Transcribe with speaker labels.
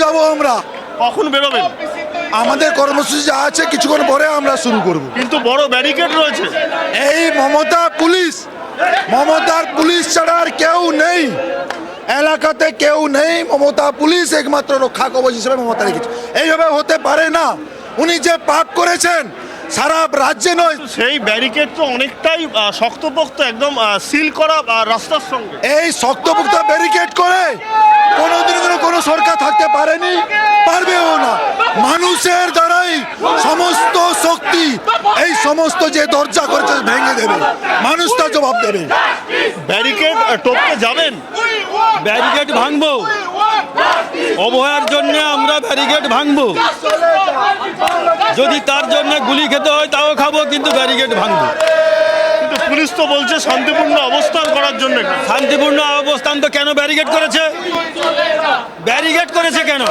Speaker 1: যাব আমরা।
Speaker 2: কখন বেরোবেন?
Speaker 1: আমাদের কর্মসূচি যা আছে কিছুক্ষণ পরে আমরা শুরু করব।
Speaker 2: কিন্তু বড় ব্যারিকেড রয়েছে।
Speaker 1: এই মমতার পুলিশ ছাড়া আর কেউ নেই এলাকাতে, কেউ নেই। মমতা পুলিশ একমাত্র রক্ষা কবচ হিসেবে মমতা রেখেছে। এইভাবে হতে পারে না। উনি যে পাপ করেছেন সারা রাজ্যে নয়,
Speaker 2: সেই ব্যারিকেড তো অনেকটাই শক্তপোক্ত, একদম সিল করা রাস্তার সঙ্গে।
Speaker 1: এই শক্তপোক্ত ব্যারিকেড করে কোনোদিন কোনো সরকার থাকতে পারেনি, পারবেও না। মানুষের দ্বারাই সমস্ত শক্তি, এই সমস্ত যে দরজা করেছে ভেঙে দেবে, মানুষ তার জবাব দেবে।
Speaker 2: ব্যারিকেড টপকে যাবেন?
Speaker 3: ব্যারিকেড ভাঙবো, অবহেলার জন্য আমরা ব্যারিকেড ভাঙবো। যদি তার জন্য গুলি খেতে হয় তাও খাবো, কিন্তু ব্যারিকেড ভাঙবো।
Speaker 2: কিন্তু পুলিশ তো বলছে শান্তিপূর্ণ অবস্থান করার জন্য।
Speaker 3: শান্তিপূর্ণ অবস্থান তো কেন ব্যারিকেড করেছে? ব্যারিকেড করেছে কেন?